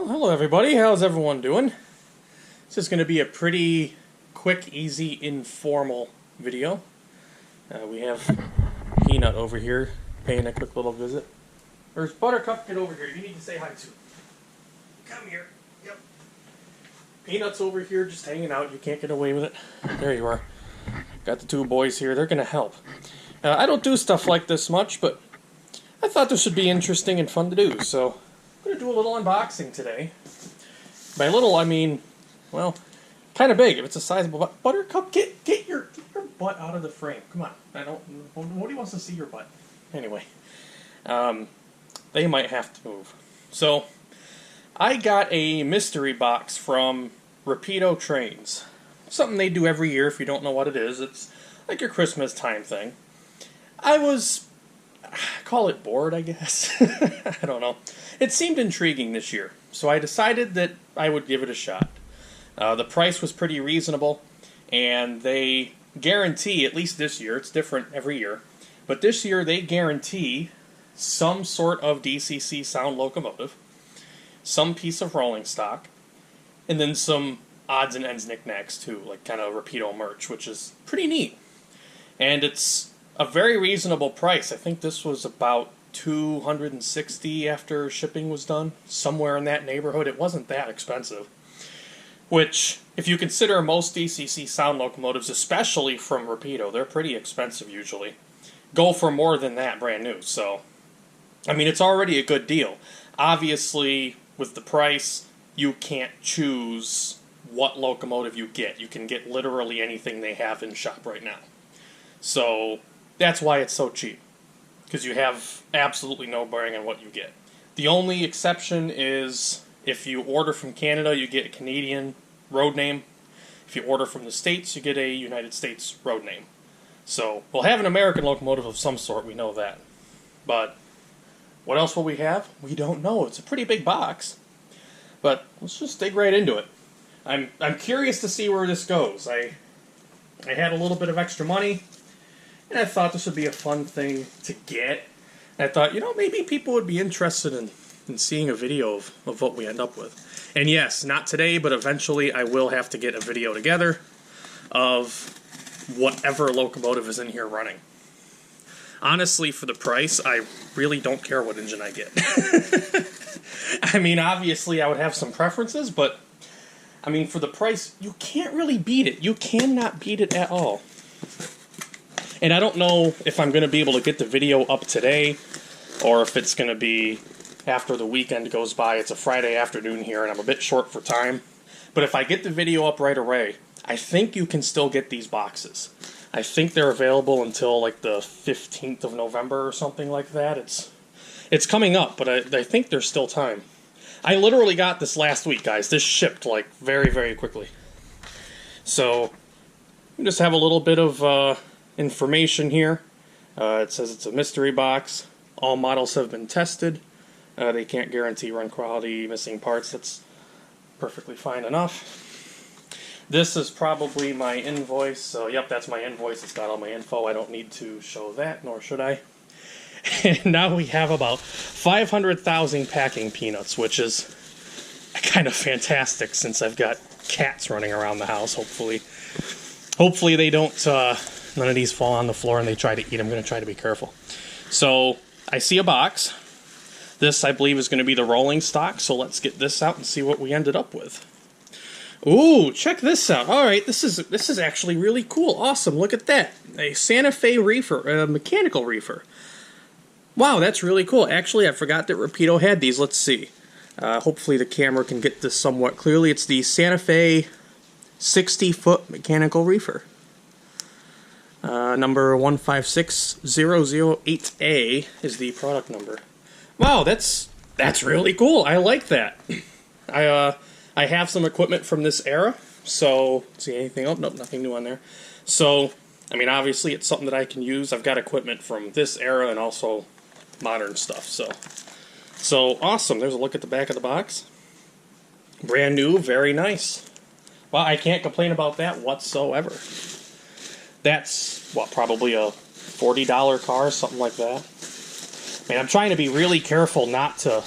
hello everybody. How's everyone doing? This is going to be a pretty quick, easy, informal video. We have Peanut over here paying a quick little visit. There's Buttercup. Get over here. You need to say hi too. Come here. Yep. Peanut's over here just hanging out. You can't get away with it. There you are. Got the two boys here. They're going to help. I don't do stuff like this much, but I thought this would be interesting and fun to do, so I'm going to do a little unboxing today. By little, I mean, well, kind of big. If it's a sizable Buttercup, get your butt out of the frame. Come on. Nobody wants to see your butt. Anyway, they might have to move. So, I got a mystery box from Rapido Trains. Something they do every year. If you don't know what it is, it's like your Christmas time thing. I was, call it bored, I guess. I don't know. It seemed intriguing this year, so I decided that I would give it a shot. The price was pretty reasonable, and they guarantee, at least this year, it's different every year, but this year they guarantee some sort of DCC sound locomotive, some piece of rolling stock, and then some odds and ends knickknacks too, like kind of Rapido merch, which is pretty neat. And it's a very reasonable price. I think this was about $260 after shipping was done, somewhere in that neighborhood. It wasn't that expensive. Which, if you consider most DCC sound locomotives, especially from Rapido, they're pretty expensive usually, go for more than that brand new. So, I mean, it's already a good deal. Obviously, with the price, you can't choose what locomotive you get. You can get literally anything they have in shop right now. So, that's why it's so cheap, because you have absolutely no bearing on what you get. The only exception is if you order from Canada, you get a Canadian road name. If you order from the States, you get a United States road name. So, we'll have an American locomotive of some sort, we know that. But, what else will we have? We don't know. It's a pretty big box. But, let's just dig right into it. I'm curious to see where this goes. I had a little bit of extra money, and I thought this would be a fun thing to get. And I thought, you know, maybe people would be interested in seeing a video of what we end up with. And yes, not today, but eventually I will have to get a video together of whatever locomotive is in here running. Honestly, for the price, I really don't care what engine I get. I mean, obviously I would have some preferences, but I mean, for the price, you can't really beat it. You cannot beat it at all. And I don't know if I'm going to be able to get the video up today, or if it's going to be after the weekend goes by. It's a Friday afternoon here, and I'm a bit short for time. But if I get the video up right away, I think you can still get these boxes. I think they're available until like the 15th of November or something like that. It's coming up, but I think there's still time. I literally got this last week, guys. This shipped like very, very quickly. So, we just have a little bit of information here. It says it's a mystery box. All models have been tested. They can't guarantee run quality, missing parts. That's perfectly fine enough. This is probably my invoice. So, yep, that's my invoice. It's got all my info. I don't need to show that, nor should I. And now we have about 500,000 packing peanuts, which is kind of fantastic since I've got cats running around the house, hopefully they don't, none of these fall on the floor and they try to eat. I'm going to try to be careful. So, I see a box. This, I believe, is going to be the rolling stock, so let's get this out and see what we ended up with. Ooh, check this out. Alright, this is actually really cool. Awesome, look at that. A Santa Fe reefer, a mechanical reefer. Wow, that's really cool. Actually, I forgot that Rapido had these. Let's see. Hopefully the camera can get this somewhat clearly. It's the Santa Fe 60-foot mechanical reefer. Number 156008A is the product number. Wow, that's really cool. I like that. I have some equipment from this era, so see anything? Oh, nope, nothing new on there. So, I mean, obviously it's something that I can use. I've got equipment from this era and also modern stuff. So awesome. There's a look at the back of the box. Brand new, very nice. Well, I can't complain about that whatsoever. That's, what, probably a $40 car, something like that. I mean, I'm trying to be really careful not to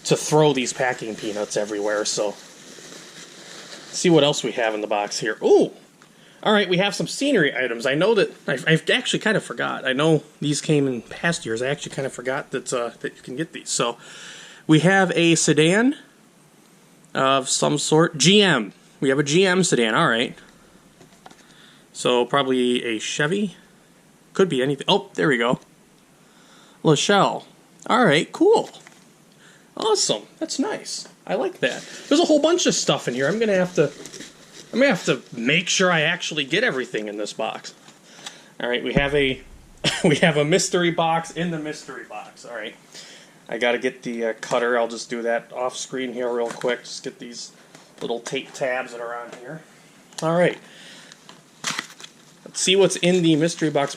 to throw these packing peanuts everywhere. So, let's see what else we have in the box here. Ooh! Alright, we have some scenery items. I know that... I've actually kind of forgot. I know these came in past years. I actually kind of forgot that, that you can get these. So, we have a sedan of some sort. GM. We have a GM sedan. Alright. So, probably a Chevy. Could be anything. Oh, there we go. Lachelle. Alright, cool. Awesome. That's nice. I like that. There's a whole bunch of stuff in here. I'm gonna have to make sure I actually get everything in this box. Alright, we have a we have a mystery box in the mystery box. Alright. I gotta get the cutter. I'll just do that off screen here real quick. Just get these little tape tabs that are on here. Alright. Let's see what's in the mystery box.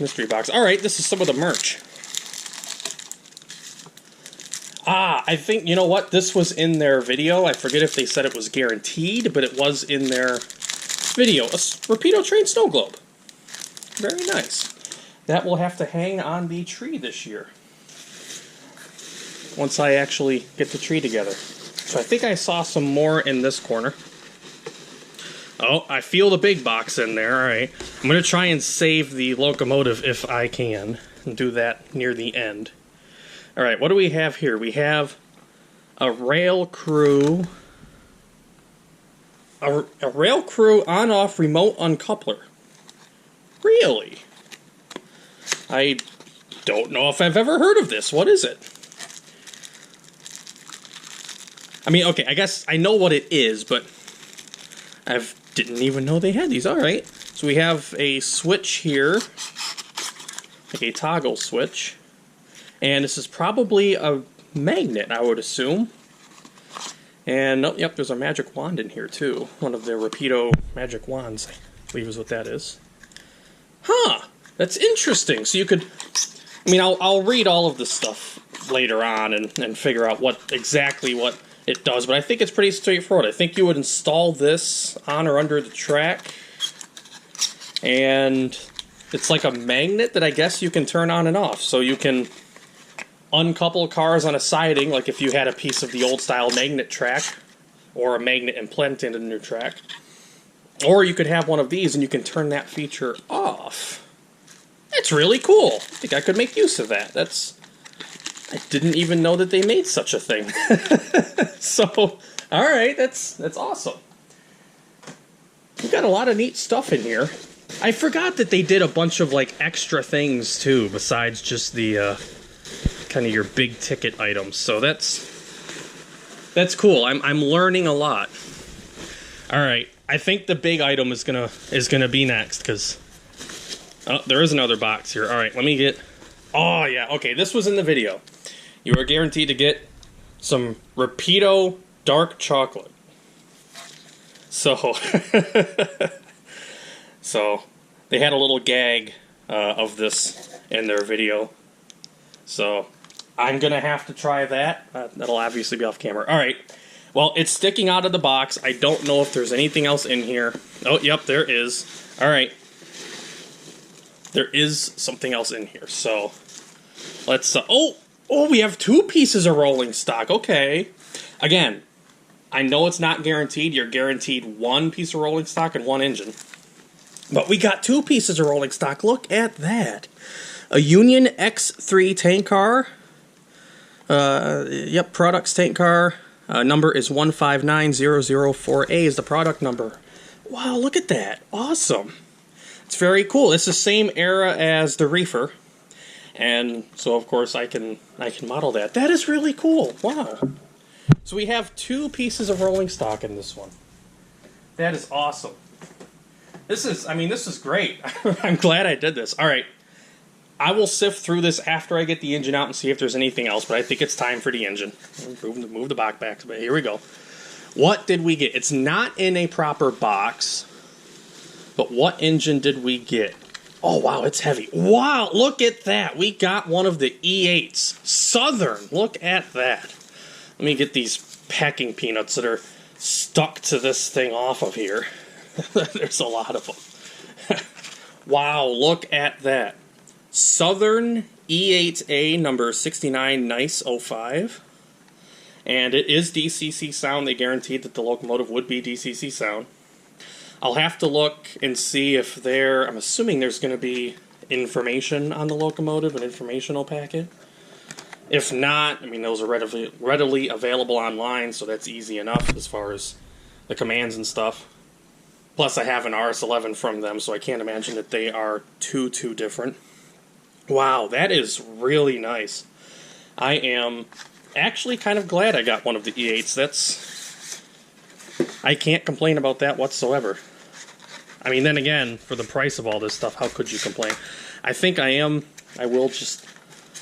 Alright, this is some of the merch. Ah, I think, you know what? This was in their video. I forget if they said it was guaranteed, but it was in their video. A Rapido train snow globe. Very nice. That will have to hang on the tree this year. Once I actually get the tree together. So I think I saw some more in this corner. Oh, I feel the big box in there. Alright. I'm going to try and save the locomotive if I can. And do that near the end. Alright, what do we have here? We have a rail crew. A rail crew on-off remote uncoupler. Really? I don't know if I've ever heard of this. What is it? I mean, okay, I guess I know what it is, but I didn't even know they had these. Alright, so we have a switch here. Like a toggle switch. And this is probably a magnet, I would assume. And, oh, yep, there's a magic wand in here, too. One of the Rapido magic wands, I believe is what that is. Huh! That's interesting. So you could... I mean, I'll read all of this stuff later on and figure out exactly what it does. But I think it's pretty straightforward. I think you would install this on or under the track. And it's like a magnet that I guess you can turn on and off. So you can... uncouple cars on a siding, like if you had a piece of the old-style magnet track, or a magnet implanted in a new track. Or you could have one of these and you can turn that feature off. That's really cool. I think I could make use of that. I didn't even know that they made such a thing. So, alright, that's awesome. We've got a lot of neat stuff in here. I forgot that they did a bunch of, like, extra things, too, besides just the, kind of your big ticket items. So that's cool. I'm learning a lot. All right, I think the big item is gonna be next because there is another box here. All right, let me get. Oh yeah, okay. This was in the video. You are guaranteed to get some Rapido dark chocolate. So so they had a little gag of this in their video. So I'm going to have to try that. That'll obviously be off camera. Alright. Well, it's sticking out of the box. I don't know if there's anything else in here. Oh, yep, there is. Alright. There is something else in here. So, let's... oh, we have 2 pieces of rolling stock. Okay. Again, I know it's not guaranteed. You're guaranteed 1 piece of rolling stock and 1 engine. But we got 2 pieces of rolling stock. Look at that. A Union X3 tank car. Yep, products tank car. Number is 159004A is the product number. Wow, look at that. Awesome. It's very cool. It's the same era as the Reefer. And so, of course, I can model that. That is really cool. Wow. So we have 2 pieces of rolling stock in this one. That is awesome. This is great. I'm glad I did this. All right. I will sift through this after I get the engine out and see if there's anything else, but I think it's time for the engine. Move the box back. But here we go. What did we get? It's not in a proper box, but what engine did we get? Oh, wow, it's heavy. Wow, look at that. We got one of the E8s. Southern. Look at that. Let me get these packing peanuts that are stuck to this thing off of here. There's a lot of them. Wow, look at that. Southern E8A number 69 Nice 05. and it is DCC sound. They guaranteed that the locomotive would be DCC sound. I'll have to look and see if there, I'm assuming there's going to be information on the locomotive, an informational packet. If not, I mean, those are readily available online, so that's easy enough as far as the commands and stuff. Plus, I have an RS-11 from them, so I can't imagine that they are too different. Wow, that is really nice. I am actually kind of glad I got one of the E8s. I can't complain about that whatsoever. I mean, then again, for the price of all this stuff, how could you complain? I think I will just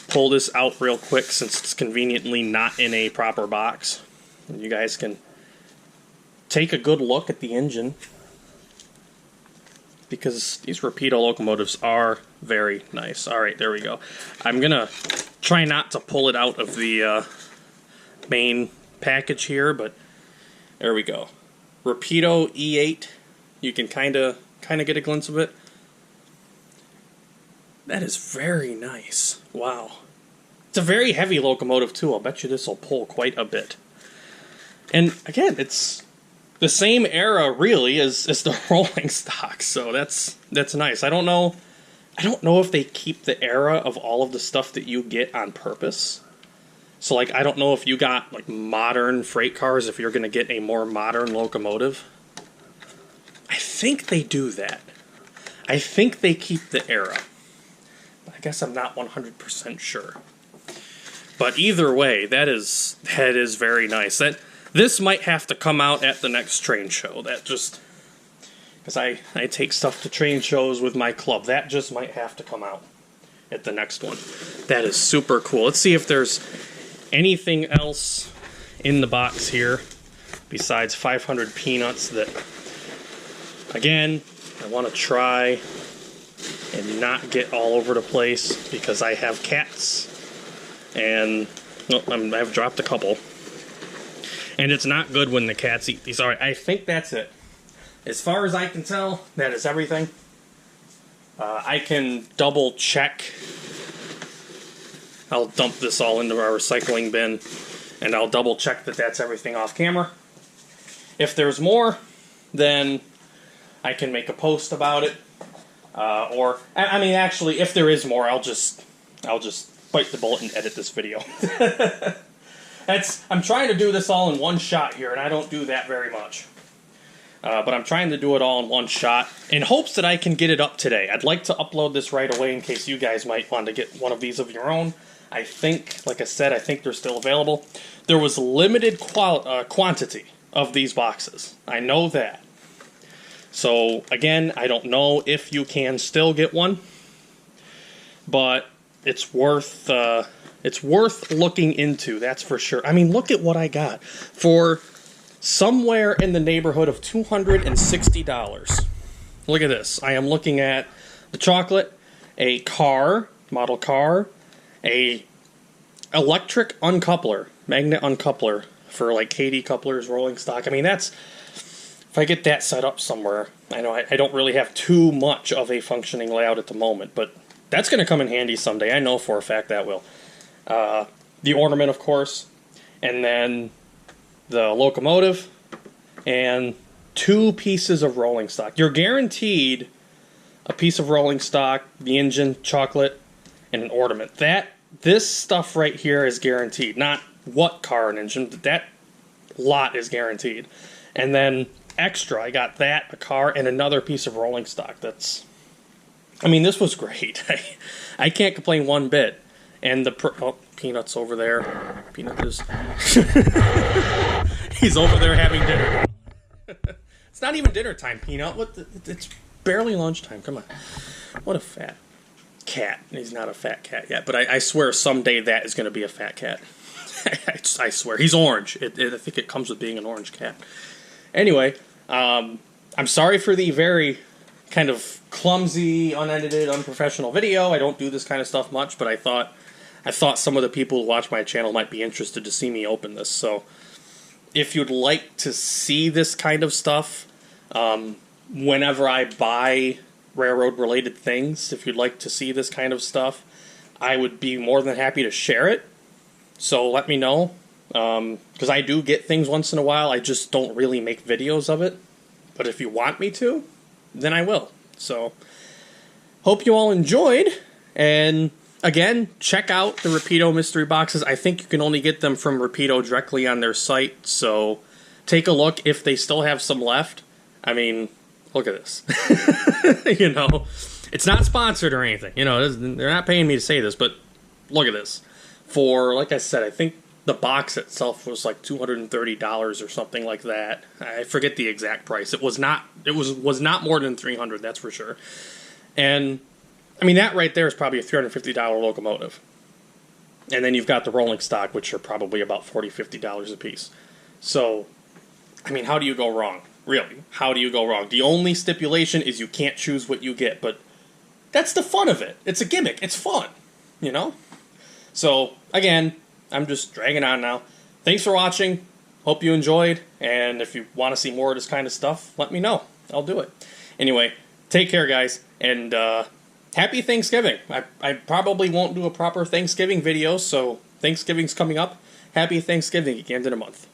pull this out real quick since it's conveniently not in a proper box. And you guys can take a good look at the engine, because these Rapido locomotives are very nice. Alright, there we go. I'm going to try not to pull it out of the main package here, but there we go. Rapido E8. You can kind of get a glimpse of it. That is very nice. Wow. It's a very heavy locomotive too. I'll bet you this will pull quite a bit. And again, it's the same era really as the rolling stock, so that's nice. I don't know if they keep the era of all of the stuff that you get on purpose. So like, I don't know if you got like modern freight cars, if you're going to get a more modern locomotive. I think they do that. I think they keep the era. But I guess I'm not 100% sure. But either way, that is very nice. This might have to come out at the next train show. That just, because I take stuff to train shows with my club. That just might have to come out at the next one. That is super cool. Let's see if there's anything else in the box here besides 500 peanuts that, again, I want to try and not get all over the place because I have cats and I've dropped a couple. And it's not good when the cats eat these. Alright, I think that's it. As far as I can tell, that is everything. I can double check. I'll dump this all into our recycling bin, and I'll double check that that's everything off camera. If there's more, then I can make a post about it. Or, I mean, actually, if there is more, I'll just bite the bullet and edit this video. I'm trying to do this all in one shot here, and I don't do that very much. But I'm trying to do it all in one shot in hopes that I can get it up today. I'd like to upload this right away in case you guys might want to get one of these of your own. I think, like I said, I think they're still available. There was limited quantity of these boxes. I know that. So, again, I don't know if you can still get one, but it's worth looking into, that's for sure. I mean, look at what I got for somewhere in the neighborhood of $260. Look at this. I am looking at the chocolate, a car, model car, a electric uncoupler, magnet uncoupler for like KD couplers, rolling stock. I mean, that's, if I get that set up somewhere, I know I don't really have too much of a functioning layout at the moment, but that's going to come in handy someday. I know for a fact that will. The ornament, of course, and then the locomotive, and 2 pieces of rolling stock. You're guaranteed a piece of rolling stock, the engine, chocolate, and an ornament. This stuff right here is guaranteed. Not what car and engine, but that lot is guaranteed. And then extra, I got that, a car, and another piece of rolling stock. I mean, this was great. I can't complain one bit. And Peanut's over there. Peanut is... He's over there having dinner. It's not even dinner time, Peanut. It's barely lunchtime. Come on. What a fat cat. He's not a fat cat yet, but I swear someday that is going to be a fat cat. I swear. He's orange. I think it comes with being an orange cat. Anyway, I'm sorry for the very kind of clumsy, unedited, unprofessional video. I don't do this kind of stuff much, but I thought some of the people who watch my channel might be interested to see me open this. So if you'd like to see this kind of stuff, whenever I buy railroad-related things, if you'd like to see this kind of stuff, I would be more than happy to share it. So let me know. because I do get things once in a while. I just don't really make videos of it. But if you want me to, then I will. So, hope you all enjoyed. And again, check out the Rapido Mystery Boxes. I think you can only get them from Rapido directly on their site. So, take a look if they still have some left. I mean, look at this. You know, it's not sponsored or anything. You know, they're not paying me to say this, but look at this. For, like I said, I think the box itself was like $230 or something like that. I forget the exact price. It was not more than $300, that's for sure. And I mean, that right there is probably a $350 locomotive. And then you've got the rolling stock, which are probably about $40, $50 a piece. So, I mean, how do you go wrong? Really, how do you go wrong? The only stipulation is you can't choose what you get, but that's the fun of it. It's a gimmick. It's fun, you know? So, again, I'm just dragging on now. Thanks for watching. Hope you enjoyed. And if you want to see more of this kind of stuff, let me know. I'll do it. Anyway, take care, guys. And happy Thanksgiving. I probably won't do a proper Thanksgiving video, so Thanksgiving's coming up. Happy Thanksgiving at the end of the month.